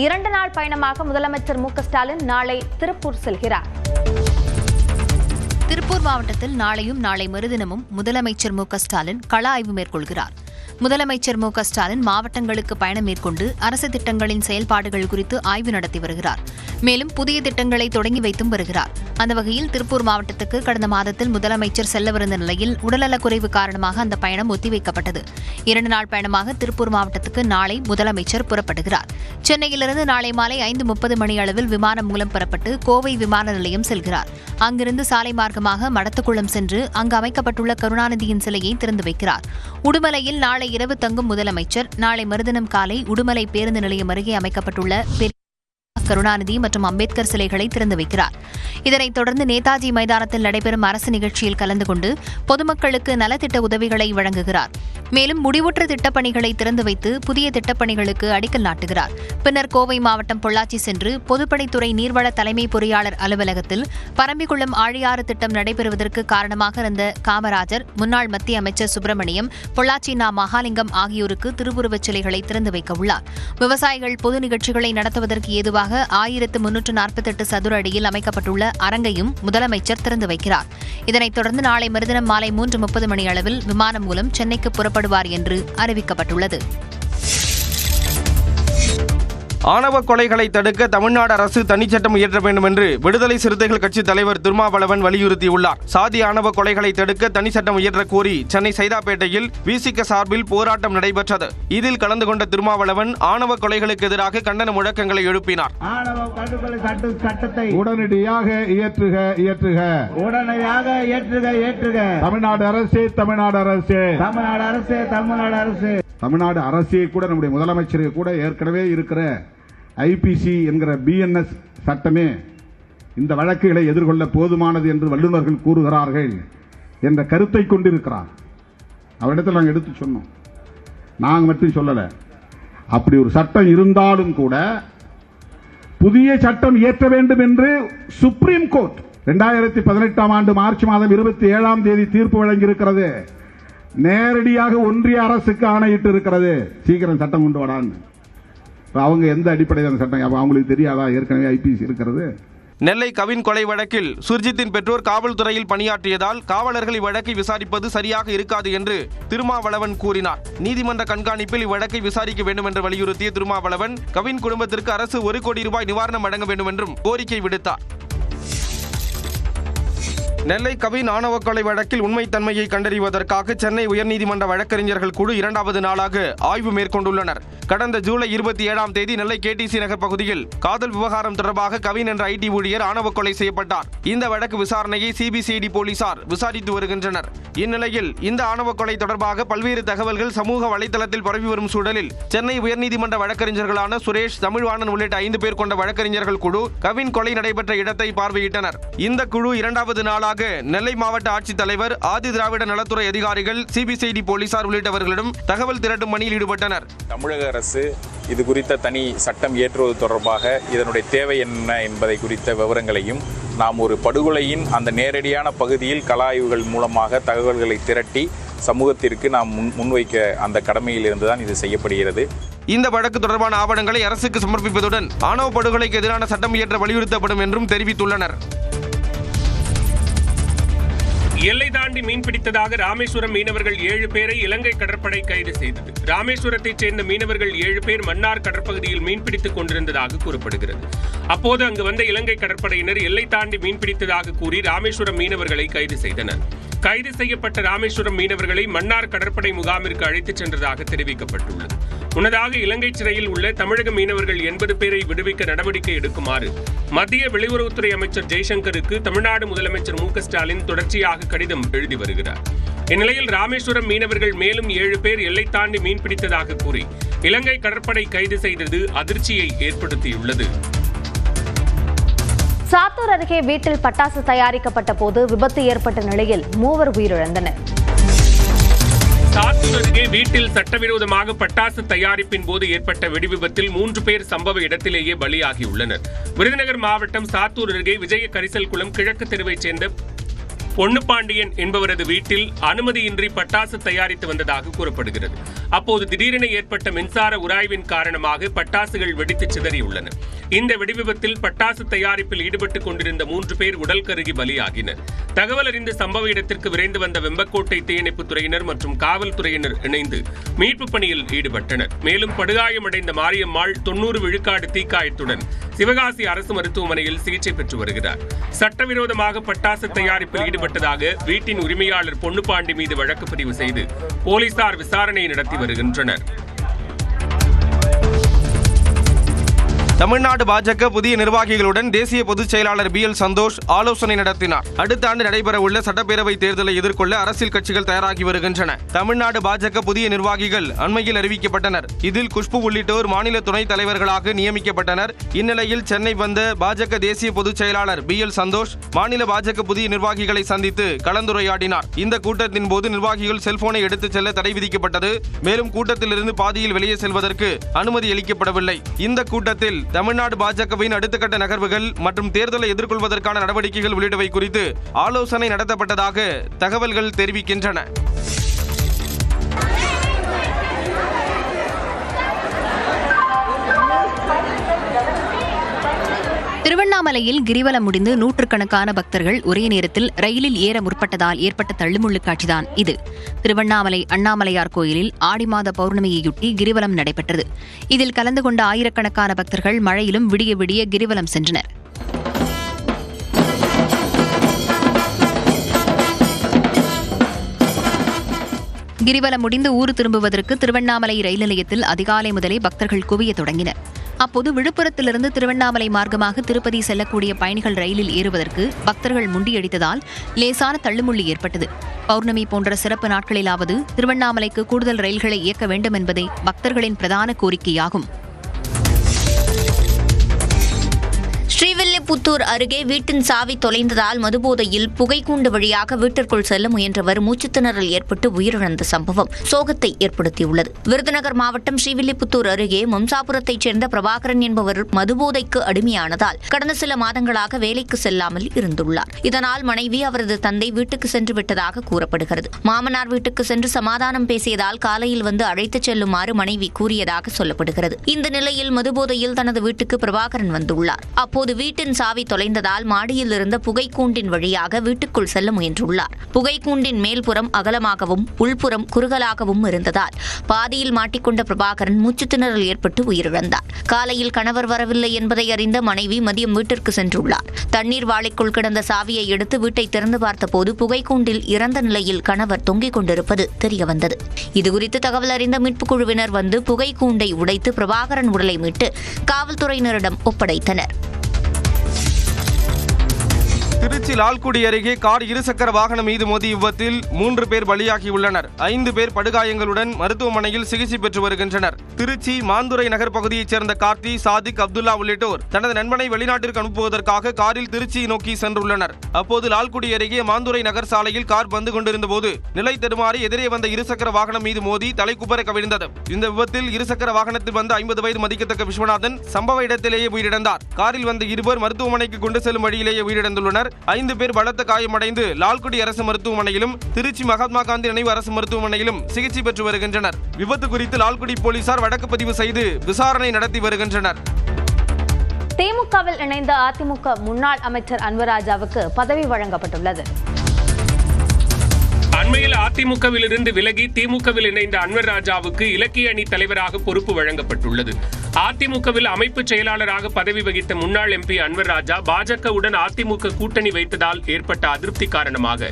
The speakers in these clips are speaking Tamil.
2 நாள் பயணமாக முதலமைச்சர் மு.க.ஸ்டாலின் நாளை திருப்பூர் செல்கிறார். திருப்பூர் மாவட்டத்தில் நாளையும் நாளை மறுதினமும் முதலமைச்சர் மு.க.ஸ்டாலின் கள ஆய்வு மேற்கொள்கிறார். முதலமைச்சர் மு.க.ஸ்டாலின் மாவட்டங்களுக்கு பயணம் மேற்கொண்டு அரசு திட்டங்களின் செயல்பாடுகள் குறித்து ஆய்வு நடத்தி வருகிறார். மேலும் புதிய திட்டங்களை தொடங்கி வைத்தும் வருகிறார். அந்த வகையில் திருப்பூர் மாவட்டத்துக்கு கடந்த மாதத்தில் முதலமைச்சர் செல்லவிருந்த நிலையில் உடல்நலக்குறைவு காரணமாக அந்த பயணம் ஒத்திவைக்கப்பட்டது. 2 நாள் பயணமாக திருப்பூர் மாவட்டத்துக்கு நாளை முதலமைச்சர் புறப்படுகிறார். சென்னையிலிருந்து நாளை மாலை 5:30 மணி அளவில் விமானம் மூலம் புறப்பட்டு கோவை விமான நிலையம் செல்கிறார். அங்கிருந்து சாலை மார்க்கமாக மடத்துக்குளம் சென்று அங்கு அமைக்கப்பட்டுள்ள கருணாநிதியின் சிலையை திறந்து வைக்கிறார். உடுமலையில் நாளை இரவு தங்கும் முதலமைச்சர் நாளை மறுதினம் காலை உடுமலை பேருந்து நிலையம் அருகே அமைக்கப்பட்டுள்ள கருணாநிதி மற்றும் அம்பேத்கர் சிலைகளை திறந்து வைக்கிறார். இதனைத் தொடர்ந்து நேதாஜி மைதானத்தில் நடைபெறும் அரசு நிகழ்ச்சியில் கலந்து கொண்டு பொதுமக்களுக்கு நலத்திட்ட உதவிகளை வழங்குகிறார். மேலும் முடிவுற்ற திட்டப்பணிகளை திறந்து வைத்து புதிய திட்டப்பணிகளுக்கு அடிக்கல் நாட்டுகிறார். பின்னர் கோவை மாவட்டம் பொள்ளாச்சி சென்று பொதுப்பணித்துறை நீர்வள தலைமை பொறியாளர் அலுவலகத்தில் பரம்பிக்குளம் ஆழியாறு திட்டம் நடைபெறுவதற்கு காரணமாக இருந்த காமராஜர், முன்னாள் மத்திய அமைச்சர் சுப்பிரமணியம், பொள்ளாச்சி நா. மகாலிங்கம் ஆகியோருக்கு திருவுருவச் சிலைகளை திறந்து வைக்க உள்ளார். விவசாயிகள் பொது நிகழ்ச்சிகளை நடத்துவதற்கு ஏதுவாக 1348 சதுர அடியில் அமைக்கப்பட்டுள்ள அரங்கையும் முதலமைச்சர் திறந்து வைக்கிறார். இதனைத் தொடர்ந்து நாளை மறுதினம் மாலை 3:30 மணி அளவில் விமானம் மூலம் சென்னைக்கு புறப்படுவார் என்று அறிவிக்கப்பட்டுள்ளது. ஆணவ கொலைகளை தடுக்க தமிழ்நாடு அரசு தனிச்சட்டம் இயற்ற வேண்டும் என்று விடுதலை சிறுத்தைகள் கட்சி தலைவர் திருமாவளவன் வலியுறுத்தியுள்ளார். சாதி ஆணவ கொலைகளை தடுக்க தனிச்சட்டம் இயற்ற கோரி சென்னை சைதாப்பேட்டையில் விசிக சார்பில் போராட்டம் நடைபெற்றது. இதில் கலந்து கொண்ட திருமாவளவன் ஆணவ கொலைகளுக்கு எதிராக கண்டன முழக்கங்களை எழுப்பினார். ஆணவ கடுகொலை சட்டத்தை உடனடியாக இயற்றுக இயற்றுக உடனடியாக இயற்றுக தமிழ்நாடு அரசே தமிழ்நாடு அரசே தமிழ்நாடு அரசே தமிழ்நாடு அரசே தமிழ்நாடு அரசே கூட நம்முடைய முதலமைச்சருக்கு கூட ஏற்கனவே இருக்கிற ஐபிசி என்கிற பிஎன்எஸ் சட்டமே இந்த வழக்குகளை எதிர்கொள்ள போதுமானது என்று வல்லுநர்கள் கூறுகிறார்கள் என்ற கருத்தை கொண்டிருக்கிறார். அவரிடத்தில் நாங்கள் எடுத்து சொன்னோம். நாங்கள் மட்டும் சொல்லல. அப்படி ஒரு சட்டம் இருந்தாலும் கூட புதிய சட்டம் இயற்ற வேண்டும் என்று சுப்ரீம் கோர்ட் 2018 ஆண்டு மார்ச் மாதம் 27 தீர்ப்பு வழங்கியிருக்கிறது. நேரடியாக ஒன்றிய அரசுக்கு ஆணையிட்டு இருக்கிறது, சீக்கிரம் சட்டம் கொண்டு வரான்னு. அவங்க எந்த அடிப்படையில் சட்டம் அவங்களுக்கு தெரியாதா? ஏற்கனவே ஐபிசி இருக்கிறது. நெல்லை கவின் கொலை வழக்கில் சுர்ஜித்தின் பெற்றோர் காவல்துறையில் பணியாற்றியதால் காவலர்கள் இவ்வழக்கை விசாரிப்பது சரியாக இருக்காது என்று திருமாவளவன் கூறினார். நீதிமன்ற கண்காணிப்பில் இவ்வழக்கை விசாரிக்க வேண்டும் என்று வலியுறுத்திய திருமாவளவன் கவின் குடும்பத்திற்கு அரசு 1 கோடி ரூபாய் நிவாரணம் வழங்க வேண்டும் என்றும் கோரிக்கை விடுத்தார். நெல்லை கவின் ஆணவ கொலை வழக்கில் உண்மைத்தன்மையை கண்டறிவதற்காக சென்னை உயர்நீதிமன்ற வழக்கறிஞர்கள் குழு 2வது நாளாக ஆய்வு மேற்கொண்டுள்ளனர். கடந்த ஜூலை 27 நெல்லை கேடிசி நகர் பகுதியில் காதல் விவகாரம் தொடர்பாக கவின் என்ற ஐடி ஊழியர் ஆணவ கொலை செய்யப்பட்டார். இந்த வழக்கு விசாரணையை சிபிசிஐடி போலீசார் விசாரித்து வருகின்றனர். இந்நிலையில் இந்த ஆணவ கொலை தொடர்பாக பல்வேறு தகவல்கள் சமூக வலைதளத்தில் பரவி வரும் சூழலில் சென்னை உயர்நீதிமன்ற வழக்கறிஞர்களான சுரேஷ், தமிழ்வாணன் உள்ளிட்ட 5 பேர் கொண்ட வழக்கறிஞர்கள் குழு கவின் கொலை நடைபெற்ற இடத்தை பார்வையிட்டனர். இந்த குழு 2வது நாளாக நெல்லை மாவட்ட ஆட்சித்தலைவர், ஆதி திராவிட நலத்துறை அதிகாரிகள், சிபிசிஐடி போலீசார் உள்ளிட்டவர்களிடம் தகவல் திரட்டும் பணியில் ஈடுபட்டனர். தமிழக அரசு இது குறித்த தனி சட்டம் இயற்றுவது தொடர்பாக இதனுடைய தேவை என்ன என்பதை குறித்த விவரங்களையும் நாம் ஒரு படுகொலையின் அந்த நேரடியான பகுதியில் கள ஆய்வுகள் மூலமாக தகவல்களை திரட்டி சமூகத்திற்கு நாம் முன்வைக்க அந்த கடமையில் இருந்துதான் இது செய்யப்படுகிறது. இந்த வழக்கு தொடர்பான ஆவணங்களை அரசுக்கு சமர்ப்பிப்பதுடன் ஆணவ படுகொலைக்கு எதிரான சட்டம் இயற்ற வலியுறுத்தப்படும் என்றும் தெரிவித்துள்ளனர். எல்லை தாண்டி மீன்பிடித்ததாக ராமேஸ்வரம் மீனவர்கள் 7 பேரை இலங்கை கடற்படை கைது செய்தது. ராமேஸ்வரத்தைச் சேர்ந்த மீனவர்கள் 7 பேர் மன்னார் கடற்பகுதியில் மீன்பிடித்துக் கொண்டிருந்ததாக கூறப்படுகிறது. அப்போது அங்கு வந்த இலங்கை கடற்படையினர் எல்லை தாண்டி மீன்பிடித்ததாக கூறி ராமேஸ்வரம் மீனவர்களை கைது செய்தனர். கைது செய்யப்பட்ட ராமேஸ்வரம் மீனவர்களை மன்னார் கடற்படை முகாமிற்கு அழைத்துச் சென்றதாக தெரிவிக்கப்பட்டுள்ளது. முன்னதாக இலங்கை சிறையில் உள்ள தமிழக மீனவர்கள் 80 பேரை விடுவிக்க நடவடிக்கை எடுக்குமாறு மத்திய வெளியுறவுத்துறை அமைச்சர் ஜெய்சங்கருக்கு தமிழ்நாடு முதலமைச்சர் மு.க.ஸ்டாலின் தொடர்ச்சியாக கடிதம் எழுதி வருகிறார். இந்நிலையில் ராமேஸ்வரம் மீனவர்கள் மேலும் 7 பேர் எல்லை தாண்டி மீன்பிடித்ததாக கூறி இலங்கை கடற்படை கைது செய்தது அதிர்ச்சியை ஏற்படுத்தியுள்ளது. சாத்தூர் அருகே வீட்டில் பட்டாசு தயாரிக்கப்பட்ட போது விபத்து ஏற்பட்ட நிலையில் 3 உயிரிழந்தனர். சாத்தூர் அருகே வீட்டில் சட்டவிரோதமாக பட்டாசு தயாரிப்பின் போது ஏற்பட்ட வெடிவிபத்தில் 3 பேர் சம்பவ இடத்திலேயே பலியாகியுள்ளனர். விருதுநகர் மாவட்டம் சாத்தூர் அருகே விஜய கரிசல் குளம் கிழக்கு தெருவைச் சேர்ந்த பொன்னுப்பாண்டியன் என்பவரது வீட்டில் அனுமதியின்றி பட்டாசு தயாரித்து வந்ததாக கூறப்படுகிறது. அப்போது திடீரென ஏற்பட்ட மின்சார உராய்வின் காரணமாக பட்டாசுகள் வெடித்து சிதறியுள்ளன. இந்த வெடிவிபத்தில் பட்டாசு தயாரிப்பில் ஈடுபட்டுக் கொண்டிருந்த 3 பேர் உடல் கருகி பலியாகினர். தகவல் அறிந்து சம்பவ இடத்திற்கு விரைந்து வந்த வெம்பக்கோட்டை தீயணைப்புத் துறையினர் மற்றும் காவல்துறையினர் இணைந்து மீட்புப் பணியில் ஈடுபட்டனர். மேலும் படுகாயமடைந்த மாரியம்மாள் 90 விழுக்காடு தீக்காயத்துடன் சிவகாசி அரசு மருத்துவமனையில் சிகிச்சை பெற்று வருகிறார். சட்டவிரோதமாக பட்டாசு தயாரிப்பில் ஈடுபட்டதாக வீட்டின் உரிமையாளர் பொன்னுப்பாண்டி மீது வழக்கு பதிவு செய்து போலீசார் விசாரணை நடத்தி வருகின்றனர். தமிழ்நாடு பாஜக புதிய நிர்வாகிகளுடன் தேசிய பொதுச் செயலாளர் BL சந்தோஷ் ஆலோசனை நடத்தினார். அடுத்த ஆண்டு நடைபெறவுள்ள சட்டப்பேரவை தேர்தலை எதிர்கொள்ள அரசியல் கட்சிகள் தயாராகி வருகின்றன. தமிழ்நாடு பாஜக புதிய நிர்வாகிகள் அண்மையில் அறிவிக்கப்பட்டனர். இதில் குஷ்பு உள்ளிட்டோர் மாநில துணைத் தலைவர்களாக நியமிக்கப்பட்டனர். இந்நிலையில் சென்னை வந்த பாஜக தேசிய பொதுச் செயலாளர் BL சந்தோஷ் மாநில பாஜக புதிய நிர்வாகிகளை சந்தித்து கலந்துரையாடினார். இந்த கூட்டத்தின் போது நிர்வாகிகள் செல்போனை எடுத்துச் செல்ல தடை விதிக்கப்பட்டது. மேலும் கூட்டத்திலிருந்து பாதியில் வெளியே செல்வதற்கு அனுமதி அளிக்கப்படவில்லை. இந்த கூட்டத்தில் தமிழ்நாடு பாஜகவின் அடுத்த கட்ட நகர்வுகள் மற்றும் தேர்தலை எதிர்கொள்வதற்கான நடவடிக்கைகள் உள்ளிட்டவை குறித்து ஆலோசனை நடத்தப்பட்டதாக தகவல்கள் தெரிவிக்கின்றன. திருவண்ணாமலையில் கிரிவலம் முடிந்து நூற்றுக்கணக்கான பக்தர்கள் ஒரே நேரத்தில் ரயிலில் ஏற முற்பட்டதால் ஏற்பட்ட தள்ளுமுள்ளு காட்சிதான் இது. திருவண்ணாமலை அண்ணாமலையார் கோயிலில் ஆடி மாத பௌர்ணமியையொட்டி கிரிவலம் நடைபெற்றது. இதில் கலந்து கொண்ட ஆயிரக்கணக்கான பக்தர்கள் மழையிலும் விடிய விடிய கிரிவலம் சென்றனர். கிரிவலம் முடிந்து ஊர் திரும்புவதற்கு திருவண்ணாமலை ரயில் நிலையத்தில் அதிகாலை முதலே பக்தர்கள் குவிய தொடங்கினர். அப்போது விழுப்புரத்திலிருந்து திருவண்ணாமலை மார்க்கமாக திருப்பதி செல்லக்கூடிய பயணிகள் ரயிலில் ஏறுவதற்கு பக்தர்கள் முண்டியடித்ததால் லேசான தள்ளுமுள்ளி ஏற்பட்டது. பௌர்ணமி போன்ற சிறப்பு நாட்களிலாவது திருவண்ணாமலைக்கு கூடுதல் ரயில்களை இயக்க வேண்டும் என்பதே பக்தர்களின் பிரதான கோரிக்கையாகும். ஸ்ரீவில்லிபுத்தூர் அருகே வீட்டின் சாவி தொலைந்ததால் மதுபோதையில் புகைக்கூண்டு வழியாக வீட்டிற்குள் செல்ல முயன்றவர் மூச்சுத்திணறல் ஏற்பட்டு உயிரிழந்த சம்பவம் சோகத்தை ஏற்படுத்தியுள்ளது. விருதுநகர் மாவட்டம் ஸ்ரீவில்லிபுத்தூர் அருகே மம்சாபுரத்தைச் சேர்ந்த பிரபாகரன் என்பவர் மதுபோதைக்கு அடிமையானதால் கடந்த சில மாதங்களாக வேலைக்கு செல்லாமல் இருந்துள்ளார். இதனால் மனைவி அவரது தந்தை வீட்டுக்கு சென்று விட்டதாக கூறப்படுகிறது. மாமனார் வீட்டுக்கு சென்று சமாதானம் பேசியதால் காலையில் வந்து அழைத்துச் செல்லுமாறு மனைவி கூறியதாக சொல்லப்படுகிறது. இந்த நிலையில் மதுபோதையில் தனது வீட்டுக்கு பிரபாகரன் வந்துள்ளார். அப்போது வீட்டின் சாவி தொலைந்ததால் மாடியில் இருந்த புகைக்கூண்டின் வழியாக வீட்டுக்குள் செல்ல முயன்றுள்ளார். புகைக்கூண்டின் மேல்புறம் அகலமாகவும் உள்புறம் குறுகலாகவும் இருந்ததால் பாதியில் மாட்டிக்கொண்ட பிரபாகரன் மூச்சுத்திணறல் ஏற்பட்டு உயிரிழந்தார். காலையில் கணவர் வரவில்லை என்பதை அறிந்த மனைவி மதியம் வீட்டிற்கு சென்றுள்ளார். தண்ணீர் வாளிக்குள் கிடந்த சாவியை எடுத்து வீட்டை திறந்து பார்த்தபோது புகைக்கூண்டில் இறந்த நிலையில் கணவர் தொங்கிக் கொண்டிருப்பது தெரியவந்தது. இதுகுறித்து தகவல் அறிந்த மீட்புக் குழுவினர் வந்து புகைக்கூண்டை உடைத்து பிரபாகரன் உடலை மீட்டு காவல்துறையினரிடம் ஒப்படைத்தனர். திருச்சி லால்குடி அருகே கார் இருசக்கர வாகனம் மீது மோதி விபத்தில் 3 பேர் பலியாகியுள்ளனர். 5 பேர் படுகாயங்களுடன் மருத்துவமனையில் சிகிச்சை பெற்று வருகின்றனர். திருச்சி மாந்துரை நகர் பகுதியைச் சேர்ந்த கார்த்தி, சாதிக், அப்துல்லா உள்ளிட்டோர் தனது நண்பனை வெளிநாட்டிற்கு அனுப்புவதற்காக காரில் திருச்சியை நோக்கி சென்றுள்ளனர். அப்போது லால்குடி அருகே மாந்துரை நகர் சாலையில் கார் வந்து கொண்டிருந்த போது நிலை தடுமாறி எதிரே வந்த இருசக்கர வாகனம் மீது மோதி தலைக்குப்பர கவிழ்ந்தது. இந்த விபத்தில் இருசக்கர வாகனத்தில் வந்த 50 வயது மதிக்கத்தக்க விஸ்வநாதன் சம்பவ இடத்திலேயே உயிரிழந்தார். காரில் வந்த 2 பேர் மருத்துவமனைக்கு கொண்டு செல்லும் வழியிலேயே உயிரிழந்துள்ளனர். 5 பேர் பலத்த காயமடைந்து லால்குடி அரசு மருத்துவமனையிலும் திருச்சி மகாத்மா காந்தி நினைவு அரசு மருத்துவமனையிலும் சிகிச்சை பெற்று வருகின்றனர். விபத்து குறித்து லால்குடி போலீசார் வழக்கு பதிவு செய்து விசாரணை நடத்தி வருகின்றனர். திமுகவில் இணைந்த அதிமுக முன்னாள் அமைச்சர் அன்வர்ராஜாவுக்கு பதவி வழங்கப்பட்டுள்ளது. அண்மையில் அதிமுகவில் இருந்து விலகி திமுகவில் இணைந்த அன்வர்ராஜாவுக்கு இலக்கிய அணி தலைவராக பொறுப்பு வழங்கப்பட்டுள்ளது. அதிமுகவில் அமைப்பு செயலாளராக பதவி வகித்த முன்னாள் MP அன்வர்ராஜா பாஜகவுடன் அதிமுக கூட்டணி வைத்ததால் ஏற்பட்ட அதிருப்தி காரணமாக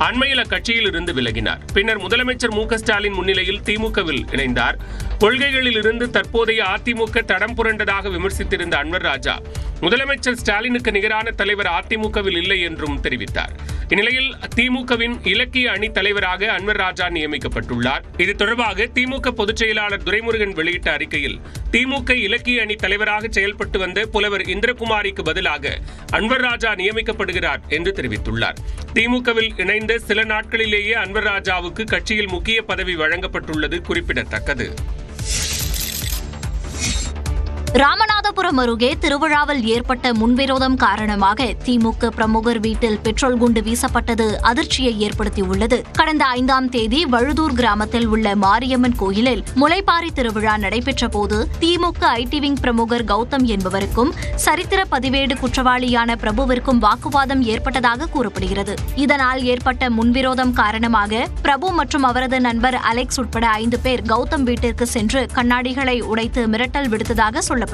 அண்மையில் அக்கட்சியில் இருந்து விலகினார். பின்னர் முதலமைச்சர் மு.க. ஸ்டாலின் முன்னிலையில் திமுகவில் இணைந்தார். கொள்கைகளில் இருந்து தற்போதைய அதிமுக தடம் புரண்டதாக விமர்சித்திருந்த அன்வர்ராஜா முதலமைச்சர் ஸ்டாலினுக்கு நிகரான தலைவர் அதிமுகவில் இல்லை என்றும் தெரிவித்தார். இந்நிலையில் திமுகவின் இலக்கிய அணி தலைவராக அன்வர்ராஜா நியமிக்கப்பட்டுள்ளார். இது தொடர்பாக திமுக பொதுச் செயலாளர் துரைமுருகன் வெளியிட்ட அறிக்கையில் திமுக இலக்கிய அணி தலைவராக செயல்பட்டு வந்த புலவர் இந்திரகுமாரிக்கு பதிலாக அன்வர்ராஜா நியமிக்கப்படுகிறார் என்று தெரிவித்துள்ளார். திமுகவில் இணைந்த சில நாட்களிலேயே அன்வர்ராஜாவுக்கு கட்சியில் முக்கிய பதவி வழங்கப்பட்டுள்ளது குறிப்பிடத்தக்கது. ராமநாதபுரம் அருகே திருவிழாவில் ஏற்பட்ட முன்விரோதம் காரணமாக திமுக பிரமுகர் வீட்டில் பெட்ரோல் குண்டு வீசப்பட்டது அதிர்ச்சியை ஏற்படுத்தியுள்ளது. கடந்த 5ஆம் தேதி வழுதூர் கிராமத்தில் உள்ள மாரியம்மன் கோயிலில் முளைப்பாரி திருவிழா நடைபெற்ற போது திமுக ஐடி விங் பிரமுகர் கௌதம் என்பவருக்கும் சரித்திர பதிவேடு குற்றவாளியான பிரபுவிற்கும் வாக்குவாதம் ஏற்பட்டதாக கூறப்படுகிறது. இதனால் ஏற்பட்ட முன்விரோதம் காரணமாக பிரபு மற்றும் அவரது நண்பர் அலெக்ஸ் உட்பட 5 பேர் கௌதம் வீட்டிற்கு சென்று கண்ணாடிகளை உடைத்து மிரட்டல் விடுத்ததாக சொல்லப்படுகிறது.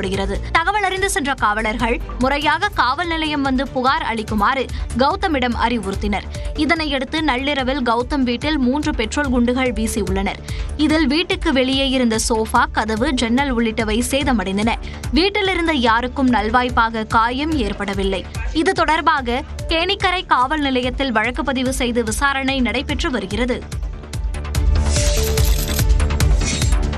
தகவல் அறிந்து சென்ற காவலர்கள் முறையாக காவல் நிலையம் வந்து புகார் அளிக்குமாறு கௌதமிடம் அறிவுறுத்தினர். இதனையடுத்து நள்ளிரவில் கௌதம் வீட்டில் 3 பெட்ரோல் குண்டுகள் வீசியுள்ளனர். இதில் வீட்டுக்கு வெளியே இருந்த சோஃபா, கதவு, ஜன்னல் உள்ளிட்டவை சேதமடைந்தன. வீட்டில் இருந்த யாருக்கும் நல்வாய்ப்பாக காயம் ஏற்படவில்லை. இது தொடர்பாக கேணிக்கரை காவல் நிலையத்தில் வழக்கு பதிவு செய்து விசாரணை நடைபெற்று வருகிறது.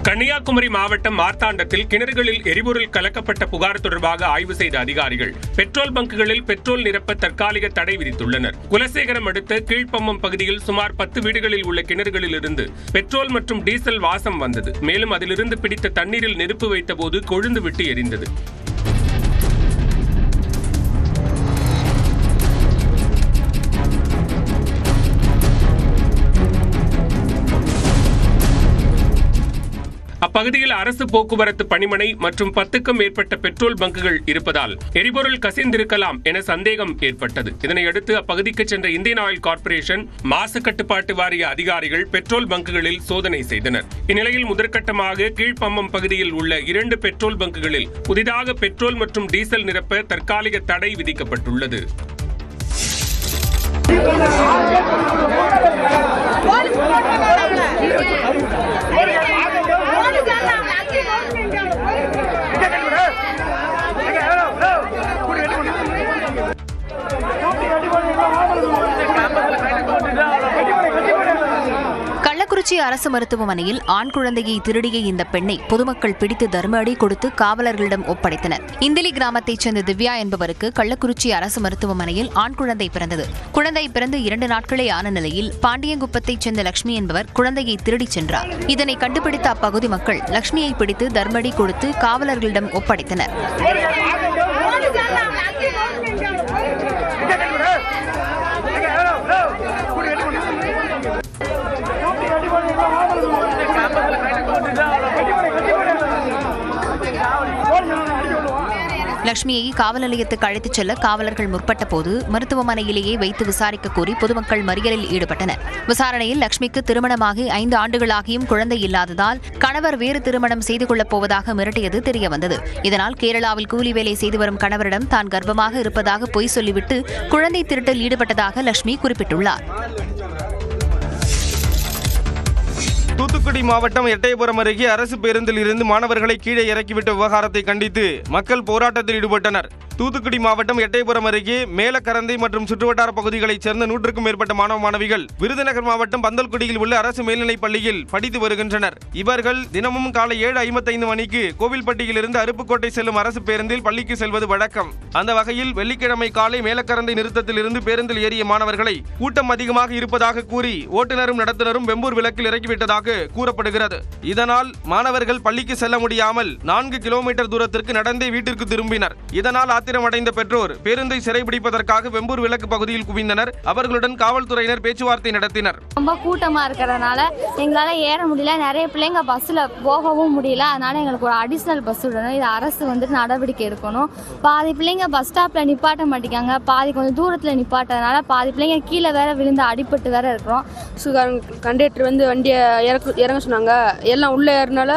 கன்னியாகுமரி மாவட்டம் மார்த்தாண்டத்தில் கிணறுகளில் எரிபொருள் கலக்கப்பட்ட புகார் தொடர்பாக ஆய்வு செய்த அதிகாரிகள் பெட்ரோல் பங்குகளில் பெட்ரோல் நிரப்ப தற்காலிக தடை விதித்துள்ளனர். குலசேகரம் அடுத்த கீழ்ப்பம்மம் பகுதியில் சுமார் 10 வீடுகளில் உள்ள கிணறுகளில் இருந்து பெட்ரோல் மற்றும் டீசல் வாசம் வந்தது. மேலும் அதிலிருந்து பிடித்த தண்ணீரில் நெருப்பு வைத்தபோது கொழுந்து விட்டு எரிந்தது. அப்பகுதியில் அரசு போக்குவரத்து பணிமனை மற்றும் 10க்கும் மேற்பட்ட பெட்ரோல் பங்குகள் இருப்பதால் எரிபொருள் கசிந்திருக்கலாம் என சந்தேகம் ஏற்பட்டது. இதனையடுத்து அப்பகுதிக்கு சென்ற இந்தியன் ஆயில் கார்ப்பரேஷன் மாசு கட்டுப்பாட்டு வாரிய அதிகாரிகள் பெட்ரோல் பங்குகளில் சோதனை செய்தனர். இந்நிலையில் முதற்கட்டமாக கீழ்ப்பம்மம் பகுதியில் உள்ள 2 பெட்ரோல் பங்குகளில் புதிதாக பெட்ரோல் மற்றும் டீசல் நிரப்ப தற்காலிக தடை விதிக்கப்பட்டுள்ளது. கள்ளக்குறிச்சி அரசு மருத்துவமனையில் ஆண் குழந்தையை திருடிய இந்த பெண்ணை பொதுமக்கள் பிடித்து தர்ம அடி கொடுத்து காவலர்களிடம் ஒப்படைத்தனர். இந்திலி கிராமத்தைச் சேர்ந்த திவ்யா என்பவருக்கு கள்ளக்குறிச்சி அரசு மருத்துவமனையில் ஆண் குழந்தை பிறந்தது. குழந்தை பிறந்து 2 நாட்களே ஆன நிலையில் பாண்டியங்குப்பத்தைச் சேர்ந்த லட்சுமி என்பவர் குழந்தையை திருடிச் சென்றார். இதனை கண்டுபிடித்த அப்பகுதி மக்கள் லட்சுமியை பிடித்து தர்மடி கொடுத்து காவலர்களிடம் ஒப்படைத்தனர். லட்சுமியை காவல் நிலையத்துக்கு அழைத்துச் செல்ல காவலர்கள் முற்பட்ட போது மருத்துவமனையிலேயே வைத்து விசாரிக்க கோரி பொதுமக்கள் மறியலில் ஈடுபட்டனர். விசாரணையில் லட்சுமிக்கு திருமணமாகி 5 ஆண்டுகளாகியும் குழந்தை இல்லாததால் கணவர் வேறு திருமணம் செய்து கொள்ளப் போவதாக மிரட்டியது தெரியவந்தது. இதனால் கேரளாவில் கூலி வேலை செய்து வரும் கணவரிடம் தான் கர்ப்பமாக இருப்பதாக பொய் சொல்லிவிட்டு குழந்தை திருட்டில் ஈடுபட்டதாக லட்சுமி குறிப்பிட்டுள்ளார். தூத்துக்குடி மாவட்டம் எட்டயபுரம் அருகே அரசு பேருந்தில் இருந்து மாணவர்களை கீழே இறக்கிவிட்ட விவகாரத்தை கண்டித்து மக்கள் போராட்டத்தில் ஈடுபட்டனர். தூத்துக்குடி மாவட்டம் எட்டயபுரம் அருகே மேலக்கரந்தை மற்றும் சுற்றுவட்டார பகுதிகளைச் சேர்ந்த 100க்கும் மேற்பட்ட மாணவ மாணவிகள் விருதுநகர் மாவட்டம் பந்தல்குடியில் உள்ள அரசு மேல்நிலைப் பள்ளியில் படித்து வருகின்றனர். இவர்கள் தினமும் காலை 7:55 மணிக்கு கோவில்பட்டியிலிருந்து அருப்புக்கோட்டை செல்லும் அரசு பேருந்தில் பள்ளிக்கு செல்வது வழக்கம். அந்த வகையில் வெள்ளிக்கிழமை காலை மேலக்கரந்தை நிறுத்தத்தில் இருந்து பேருந்தில் ஏறிய மாணவர்களை கூட்டம் அதிகமாக இருப்பதாக கூறி ஓட்டுநரும் நடத்துனரும் வெம்பூர் விளக்கில் இறக்கிவிட்டதாக கூறப்படுகிறது. இதனால் மாணவர்கள் பள்ளிக்கு செல்ல முடியாமல் 4 கிலோமீட்டர் தூரத்திற்கு நடந்தே வீட்டிற்கு திரும்பினர். இதனால் ஆத்திரமடைந்த பெற்றோர் பேருந்தை சிறைபிடிப்பதற்காக வெம்பூர் விளக்கு பகுதியில் குவிந்தனர். அவர்களுடன் காவல்துறையினர் பேச்சுவார்த்தை நடத்தினர். ரொம்ப கூட்டமா இருக்கிறதுனால எங்களால ஏற முடியல. நிறைய பிள்ளைங்க பஸ்ல போகவும் முடியல. அதனால எங்களுக்கு ஒரு அடிஷனல் பஸ் விடணும். இது அரசு நடவடிக்கை எடுக்கணும். பாதி பிள்ளைங்க பஸ் ஸ்டாப்ல நிப்பாட்ட மாட்டேங்காங்க. பாதி கொஞ்சம் தூரத்துல நிப்பாட்டதுனால பாதி பிள்ளைங்க கீழே வேற விழுந்து அடிபட்டு வேற இருக்கிறோம். கண்டக்டர் வண்டியை இறங்க சொன்னாங்க. எல்லாம் உள்ள ஏறினால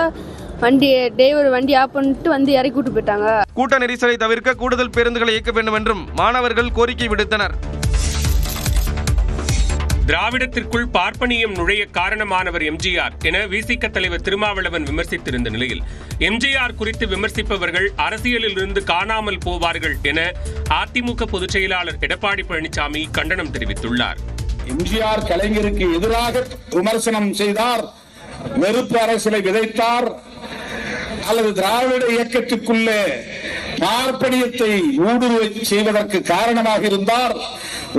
டிரைவர் வண்டி ஆஃப் பண்ணிட்டு இறக்கி கூட்டு போயிட்டாங்க. கூட்ட நெரிசலை தவிர்க்க கூடுதல் பேருந்துகளை இயக்க வேண்டும் என்றும் மாணவர்கள் கோரிக்கை விடுத்தனர். திராவிடத்திற்குள் பார்ப்பனியம் நுழைய காரணமானவர் எம்ஜிஆர் என விசிக தலைவர் திருமாவளவன் விமர்சித்திருந்த நிலையில் எம்ஜிஆர் குறித்து விமர்சிப்பவர்கள் அரசியலில் இருந்து காணாமல் போவார்கள் என அதிமுக பொதுச் செயலாளர் எடப்பாடி பழனிசாமி கண்டனம் தெரிவித்துள்ளார். எம்ஜிஆர் கலைஞருக்கு எதிராக விமர்சனம் செய்தார், வெறுப்பு அரசியலை விதைத்தார், அல்லது திராவிட இயக்கத்துக்குள்ளே பார்ப்பனியத்தை ஊடுருவ செய்வதற்கு காரணமாக இருந்தார்.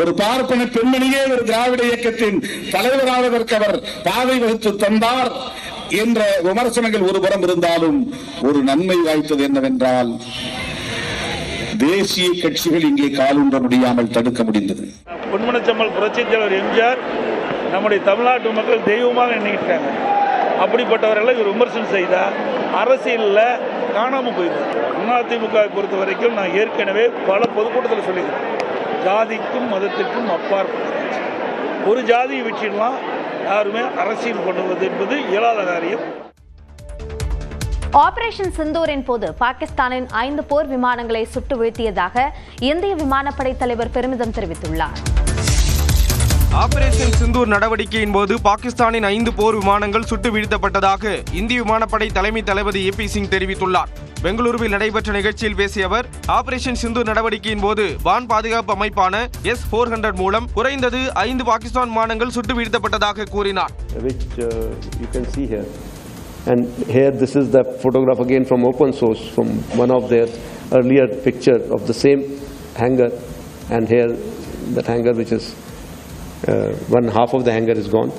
ஒரு பார்ப்பன பெண்மணியே ஒரு திராவிட இயக்கத்தின் தலைவராவதற்கு அவர் பாதை வகுத்து தந்தார். என்ற விமர்சனங்கள் ஒருபுறம் இருந்தாலும் ஒரு நன்மை வாய்த்தது என்னவென்றால் தேசிய கட்சிகள் இங்கே காலூன்ற முடியாமல் தடுக்க முடிந்தது. பொன்மனச்செம்மல் புரட்சித் தலைவர் எம்ஜிஆர் நம்முடைய தமிழ்நாட்டு மக்கள் தெய்வமாக நினைக்கிறாங்க. அப்படிப்பட்டவர்களை இவர் விமர்சனம் செய்தால் அரசியலில் காணாமல் போயிடுது. அதிமுக பொறுத்த வரைக்கும் நான் ஏற்கனவே பல பொதுக்கூட்டத்தில் சொல்லியிருக்கேன், ஜாதிக்கும் மதத்திற்கும் அப்பாற்பட்ட ஒரு ஜாதியை வச்சிடலாம், யாருமே அரசியல் பண்ணுவது என்பது இயலாத காரியம். ஆபரேஷன் சிந்தூரின் போது பாகிஸ்தானின் 5 போர் விமானங்களை சுட்டு வீழ்த்தியதாக இந்திய விமானப்படை தலைவர் பெருமிதம் தெரிவித்துள்ளார். ஆபரேஷன் சிந்தூர் நடவடிக்கையின் போது பாகிஸ்தானின் 5 போர் விமானங்கள் சுட்டு வீழ்த்தப்பட்டதாக இந்திய விமானப்படை தலைமை தளபதி ஏ.பி. சிங் தெரிவித்துள்ளார். பெங்களூருவில் நடைபெற்ற நிகழ்ச்சியில் பேசிய அவர், ஆபரேஷன் சிந்தூர் நடவடிக்கையின் போது வான் பாதுகாப்பு அமைப்பான S-400 மூலம் குறைந்தது 5 பாகிஸ்தான் விமானங்கள் சுட்டு வீழ்த்தப்பட்டதாக கூறினார். And here this is the photograph again from open source from one of their earlier picture of the same hangar, and here that hangar which is one half of the hangar is gone.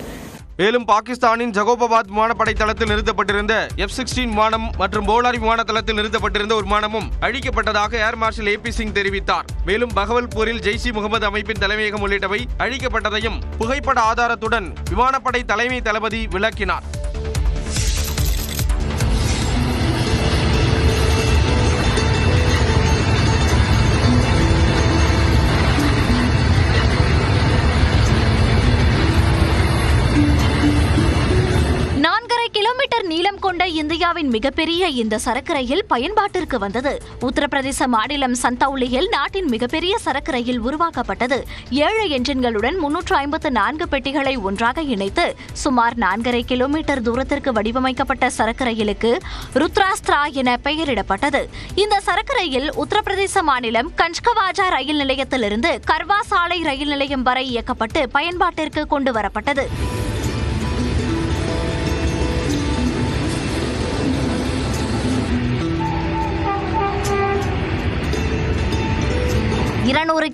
மேலும் பாகிஸ்தானின் ஜகோபாபாத் விமானப்படை தளத்தில் நிறுத்தப்பட்டிருந்த F-16 விமானம் மற்றும் போலாரி விமான தளத்தில் நிறுத்தப்பட்டிருந்த ஒரு விமானமும் அழிக்கப்பட்டதாக ஏர் மார்ஷல் ஏ.பி. சிங் தெரிவித்தார். மேலும் பகவல்பூரில் ஜெய்ஷ் முகமது அமைப்பின் தலைமையகம் உள்ளிட்டவை அழிக்கப்பட்டதையும் புகைப்பட ஆதாரத்துடன் விமானப்படை தலைமை தளபதி விளக்கினார். கிலோமீட்டர் நீளம் கொண்ட இந்தியாவின் மிகப்பெரிய இந்த சரக்கு ரயில் பயன்பாட்டிற்கு வந்தது. உத்தரப்பிரதேச மாநிலம் சந்தௌலியில் நாட்டின் மிகப்பெரிய சரக்கு ரயில் உருவாக்கப்பட்டது. 7 என்ஜின்களுடன் 354 பெட்டிகளை ஒன்றாக இணைத்து சுமார் 4.5 கிலோமீட்டர் தூரத்திற்கு வடிவமைக்கப்பட்ட சரக்கு ரயிலுக்கு ருத்ராஸ்திரா என பெயரிடப்பட்டது. இந்த சரக்கு ரயில் உத்தரப்பிரதேச மாநிலம் கஞ்ச்கவாஜா ரயில் நிலையத்திலிருந்து கர்வா சாலை ரயில் நிலையம் வரை இயக்கப்பட்டு பயன்பாட்டிற்கு கொண்டு வரப்பட்டது.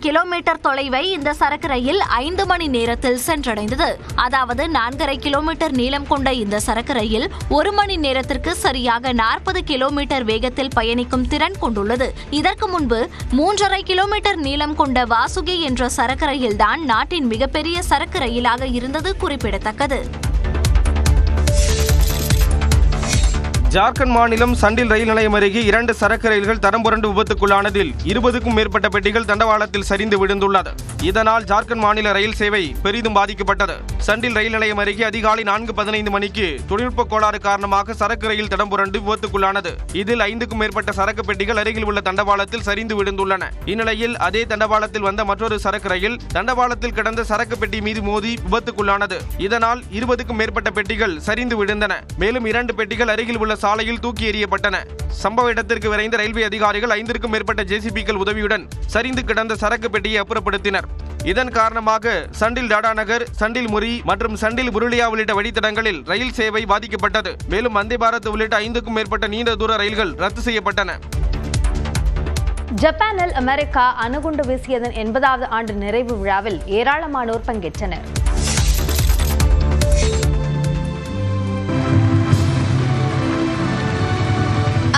கிலோமீட்டர் தொலைவை இந்த சரக்கு ரயில் 5 மணி நேரத்தில் சென்றடைந்தது. அதாவது 4.5 கிலோமீட்டர் நீளம் கொண்ட இந்த சரக்கு ரயில் 1 மணி நேரத்திற்கு சரியாக 40 கிலோமீட்டர் வேகத்தில் பயணிக்கும் திறன் கொண்டுள்ளது. இதற்கு முன்பு 3.5 கிலோமீட்டர் நீளம் கொண்ட வாசுகி என்ற சரக்கு ரயில் தான் நாட்டின் மிகப்பெரிய சரக்கு ரயிலாக இருந்தது குறிப்பிடத்தக்கது. ஜார்க்கண்ட் மாநிலம் சண்டில் ரயில் நிலையம் அருகே 2 சரக்கு ரயில்கள் தரம் புரண்டு விபத்துக்குள்ளானதில் 20க்கும் மேற்பட்ட பெட்டிகள் தண்டவாளத்தில் சரிந்து விழுந்துள்ளது. இதனால் ஜார்க்கண்ட் மாநில ரயில் சேவை பெரிதும் பாதிக்கப்பட்டது. சண்டில் ரயில் நிலையம் அருகே அதிகாலை 4:15 மணிக்கு தொழில்நுட்ப கோளாறு காரணமாக சரக்கு ரயில் தடம் புரண்டு விபத்துக்குள்ளானது. இதில் 5க்கும் மேற்பட்ட சரக்கு பெட்டிகள் அருகில் உள்ள தண்டவாளத்தில் சரிந்து விழுந்துள்ளன. இந்நிலையில் அதே தண்டவாளத்தில் வந்த மற்றொரு சரக்கு ரயில் தண்டவாளத்தில் கிடந்த சரக்கு பெட்டி மீது மோதி விபத்துக்குள்ளானது. இதனால் 20க்கும் மேற்பட்ட பெட்டிகள் சரிந்து விழுந்தன. மேலும் 2 பெட்டிகள் அருகில் உள்ள சாலையில் தூக்கி எறியப்பட்டன. சம்பவ இடத்திற்கு விரைந்த ரயில்வே அதிகாரிகள் 5க்கும் மேற்பட்ட ஜேசிபிக்கள் உதவியுடன் சரிந்து கிடந்த சரக்கு பெட்டியை அப்புறப்படுத்தினர். இதன் காரணமாக சண்டில் டாடா நகர், சண்டில் முரி மற்றும் சண்டில் புருலியா உள்ளிட்ட வழித்தடங்களில் ரயில் சேவை பாதிக்கப்பட்டது. மேலும் வந்தே பாரத் உள்ளிட்ட 5க்கும் மேற்பட்ட நீண்ட தூர ரயில்கள் ரத்து செய்யப்பட்டன. ஜப்பானில் அமெரிக்கா அணுகுண்டு வீசியதன் 80வது ஆண்டு நிறைவு விழாவில் ஏராளமானோர் பங்கேற்றனர்.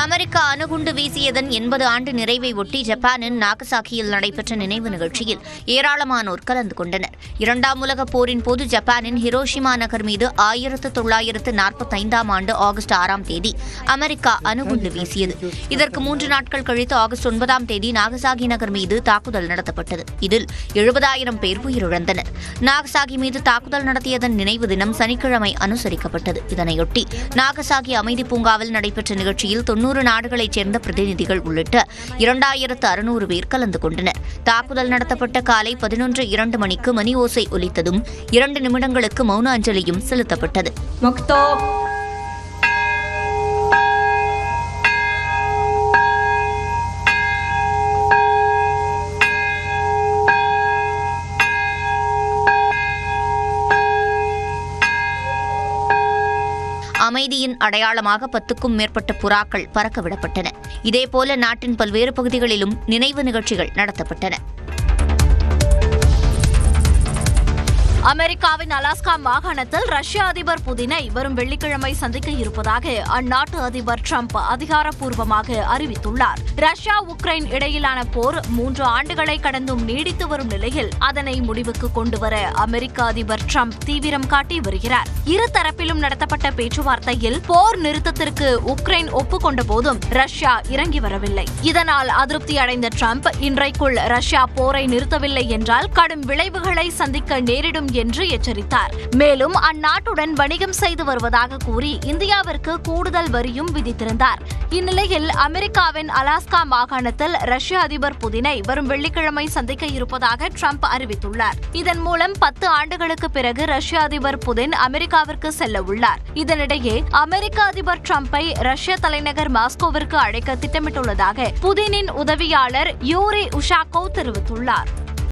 அமெரிக்கா அணுகுண்டு வீசியதன் 80 ஆண்டு நிறைவை ஒட்டி ஜப்பானின் நாகசாகியில் நடைபெற்ற நினைவு நிகழ்ச்சியில் ஏராளமானோர் கலந்து கொண்டனர். 2ஆம் உலகப் போரின் போது ஜப்பானின் ஹிரோஷிமா நகர் மீது 1945ஆம் ஆண்டு ஆகஸ்ட் 6ஆம் தேதி அமெரிக்கா அணுகுண்டு வீசியது. இதற்கு 3 நாட்கள் கழித்து ஆகஸ்ட் 9ஆம் தேதி நாகசாகி நகர் மீது தாக்குதல் நடத்தப்பட்டது. இதில் 70,000 பேர் உயிரிழந்தனர். நாகசாகி மீது தாக்குதல் நடத்தியதன் நினைவு தினம் சனிக்கிழமை அனுசரிக்கப்பட்டது. இதனையொட்டி நாகசாகி அமைதி பூங்காவில் நடைபெற்ற நிகழ்ச்சியில் 90 நாடுகளைச் சேர்ந்த பிரதிநிதிகள் உள்ளிட்ட 2600 பேர் கலந்து கொண்டனர். தாக்குதல் நடத்தப்பட்ட காலை 11:02 மணிக்கு மணி ஓசை ஒலித்ததும் 2 நிமிடங்களுக்கு மௌன அஞ்சலியும் செலுத்தப்பட்டது. அமைதியின் அடையாளமாக 10க்கும் மேற்பட்ட புறாக்கள் பறக்கவிடப்பட்டன. இதேபோல நாட்டின் பல்வேறு பகுதிகளிலும் நினைவு நிகழ்ச்சிகள் நடத்தப்பட்டன. அமெரிக்காவின் அலாஸ்கா மாகாணத்தில் ரஷ்ய அதிபர் புதினை வரும் வெள்ளிக்கிழமை சந்திக்க இருப்பதாக அந்நாட்டு அதிபர் டிரம்ப் அதிகாரப்பூர்வமாக அறிவித்துள்ளார். ரஷ்யா உக்ரைன் இடையிலான போர் 3 ஆண்டுகளை கடந்தும் நீடித்து வரும் நிலையில் அதனை முடிவுக்கு கொண்டுவர அமெரிக்க அதிபர் டிரம்ப் தீவிரம் காட்டி வருகிறார். இருதரப்பிலும் நடத்தப்பட்ட பேச்சுவார்த்தையில் போர் நிறுத்தத்திற்கு உக்ரைன் ஒப்புக்கொண்ட போதும் ரஷ்யா இறங்கி வரவில்லை. இதனால் அதிருப்தி அடைந்த டிரம்ப் இன்றைக்குள் ரஷ்யா போரை நிறுத்தவில்லை என்றால் கடும் விளைவுகளை சந்திக்க நேரிடும் என்று எச்சரித்தார். மேலும் அந்நாட்டுடன் வணிகம் செய்து வருவதாக கூறி இந்தியாவிற்கு கூடுதல் வரியும் விதித்திருந்தார். இந்நிலையில் அமெரிக்காவின் அலாஸ்கா மாகாணத்தில் ரஷ்ய அதிபர் புதினை வரும் வெள்ளிக்கிழமை சந்திக்க இருப்பதாக டிரம்ப் அறிவித்துள்ளார். இதன் மூலம் 10 ஆண்டுகளுக்கு பிறகு ரஷ்ய அதிபர் புதின் அமெரிக்காவிற்கு செல்ல உள்ளார். இதனிடையே அமெரிக்க அதிபர் டிரம்பை ரஷ்ய தலைநகர் மாஸ்கோவிற்கு அழைக்க திட்டமிட்டுள்ளதாக புதினின் உதவியாளர் யூரி உஷாகோவ் தெரிவித்துள்ளார்.